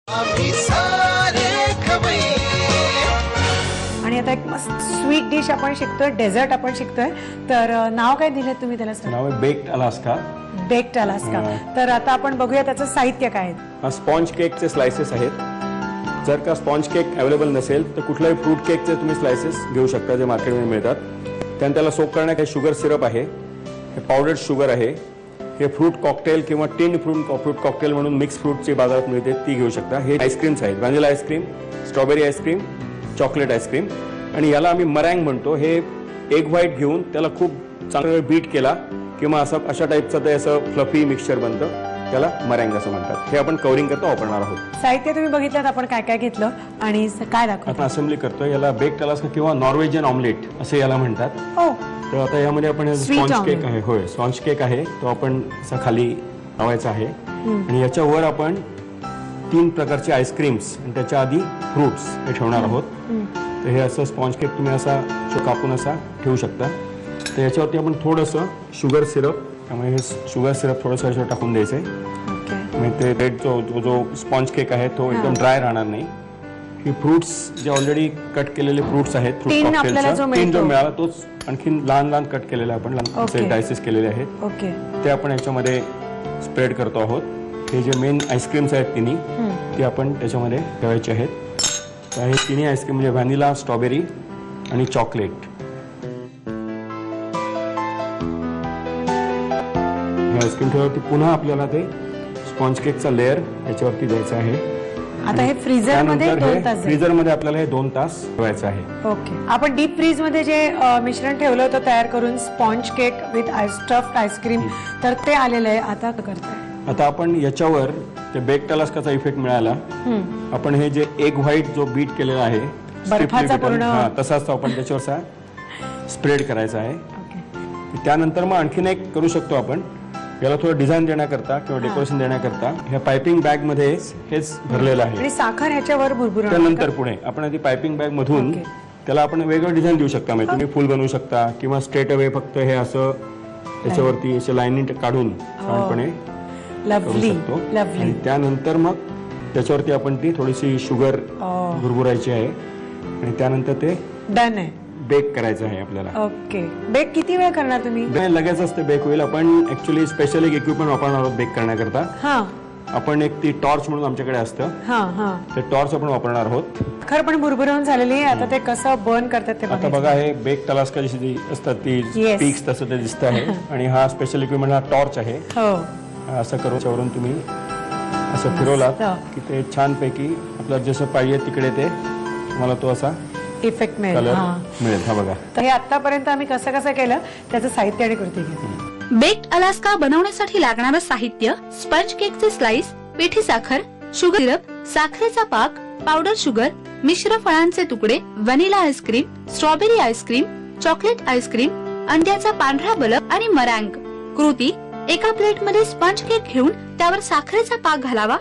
आणि आता एक मस्त स्वीट डिश आपण शिकतोय, डेझर्ट आपण शिकतोय. तर नाव काय दिले तुम्ही त्याला सर? नाव आहे बेक्ड अलास्का. Baked Alaska. तर आता आपण बघूया त्याचं साहित्य काय आहे. हा स्पॉन्ज केकचे स्लायसेस आहेत. जर का स्पॉन्ज केक अवेलेबल नसेल तर कुठल्याही फ्रूट केकचे तुम्ही स्लायसेस घेऊ शकता जे मार्केटमध्ये मिळतात. त्यानंतर त्याला सोक करण्यात शुगर सिरप आहे, हे पावडर्ड शुगर आहे, हे फ्रूट कॉकटेल किंवा टिन्ड फ्रूट कॉकटेल म्हणून मिक्स फ्रूटची बाजारात मिळते ती घेऊ शकता. हे आईस्क्रीम्स आहेत, vanilla ice cream, strawberry ice cream, chocolate ice cream. आणि याला आम्ही मरँग म्हणतो. हे एग व्हाईट घेऊन त्याला खूप चांगला बीट केला किंवा अशा टाईपचं ते असं फ्लफी मिक्सचर बनतं, त्याला मरँग असं म्हणतात. हे आपण कव्हरिंग करता वापरणार आहोत. साहित्य तुम्ही बघितलं आपण काय काय घेतलं आणि काय दाखवतो. आपण असेंब्ली करतोय. याला बेक्ड अलास्का किंवा नॉर्वेजियन ऑमलेट असे याला म्हणतात. हो. तर आता यामध्ये आपण स्पॉन्ज केक आहे, होय स्पॉन्ज केक आहे, तो आपण असा खाली लावायचा आहे. आणि याच्यावर आपण 3 प्रकारचे आईस्क्रीम्स आणि त्याच्या आधी फ्रूट्स हे ठेवणार आहोत. तर हे असं स्पॉन्ज केक तुम्ही असा कापून असा ठेवू शकता. तर याच्यावरती आपण थोडंसं शुगर सिरप, त्यामुळे हे शुगर सिरप थोडंसं याच्यावर टाकून द्यायचं आहे. म्हणजे ते रेड जो स्पॉन्ज केक आहे तो एकदम ड्राय राहणार नाही. ही फ्रूट्स जे ऑलरेडी कट केलेले फ्रूट्स आहेत, फ्रूट कॉकटेलचा टीन जो मिळाला तोच आणखी लहान लहान कट केलेले आपण लहान डायसेस केलेले आहेत, ते आपण याच्यामध्ये स्प्रेड करतो आहोत. हे जे मेन आईस्क्रीम्स आहेत तिन्ही ते आपण त्याच्यामध्ये ठेवायचे आहेत. तर हे तिन्ही आईस्क्रीम म्हणजे व्हॅनिला, स्ट्रॉबेरी आणि चॉकलेट. हे आईस्क्रीम ठेवल्यावरती पुन्हा आपल्याला ते स्पॉन्ज केकचा लेअर याच्यावरती द्यायचा आहे. आता हे फ्रीझर मध्ये 2 तास, फ्रीझर मध्ये आपल्याला हे 2 तास ठेवायचं आहे. ओके. आपण डीप फ्रीज मध्ये जे मिश्रण ठेवलं होतं तयार करून sponge cake with stuffed ice cream, तर ते आलेलं आहे. आता करताय. आता आपण याच्यावर ते बेक्ड अलास्काचा इफेक्ट मिळाला. आपण हे जे एग व्हाईट जो बीट केलेला आहे बर्फाचा पूर्ण तसाच आपण त्याच्यावर स्प्रेड करायचा आहे. त्यानंतर मग आणखीन एक करू शकतो आपण. याला थोडं डिझाईन देण्याकरता किंवा डेकोरेशन देण्याकरता ह्या पायपिंग बॅग मध्ये हेच भरलेलं आहे. आणि साखर ह्याच्यावर भरपूर. त्यानंतर पुढे आपण ती पायपिंग बॅग मधून त्याला आपण वेगळं डिझाईन देऊ शकता. म्हणजे तुम्ही फुल बनवू शकता किंवा स्ट्रेट अवे फक्त हे असं त्याच्यावरती असे लाईनिंग काढून छानपणे करू शकतो. आणि त्यानंतर मग त्याच्यावरती आपण ती थोडीशी शुगर भुरभुरायची आहे आणि त्यानंतर ते डन आहे. बेक करायचं आहे आपल्याला. ओके. बेक किती वेळ करणार तुम्ही? लगेचच ते बेक होईल. आपण ऍक्च्युली स्पेशल एक इक्विपमेंट वापरणार आहोत बेक करण्याकरता. आपण एक ती टॉर्च म्हणून आमच्याकडे असतं, ते टॉर्च आपण वापरणार आहोत. खरं पण भुरभुरून झालेली आहे. आता ते कसं बर्न करतात ते आता बघा. हे बेक्ड अलास्का जशी असतात ती पीक्स तसं ते दिसत आहे. आणि हा स्पेशल इक्विपमेंट हा टॉर्च आहे. असं करून तुम्ही असं फिरवलात की ते छानपैकी आपल्याला जसं पाहिजे तिकडे ते मला तो असा इफेक्ट मिळेल. हा बघा. तर हे आतापर्यंत आम्ही कसं केलं त्याचं साहित्य आणि कृती घेतली. बेक्ड अलास्का बनवण्यासाठी लागणारं साहित्य: स्पंज केकचे स्लाइस, पिठी साखर, शुगर सिरप, साखरेचा पाक, पावडर शुगर, मिश्र फळांचे तुकडे, vanilla ice cream, strawberry ice cream, chocolate ice cream, अंड्याचा पांढरा बलब आणि मरँग. कृती: एका प्लेट मध्ये स्पंज केक घेऊन त्यावर साखरेचा पाक घालावा.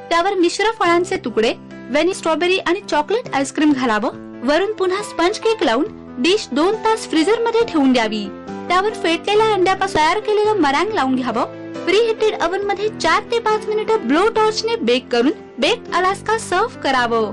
त्यावर मिश्र फळांचे तुकडे, व्हॅनिला, स्ट्रॉबेरी आणि चॉकलेट आईस्क्रीम घालावं. वरून पुन्हा स्पंज केक लावून डिश 2 तास फ्रीझर मध्ये ठेवून द्यावी. त्यावर फेटलेल्या अंड्यापासून तयार केलेलं मरँग लावून घ्यावं. प्री हीटेड ओव्हन मध्ये 4 ते 5 मिनिटं ब्लो टॉर्चने बेक करून बेक्ड अलास्का सर्व्ह करावं.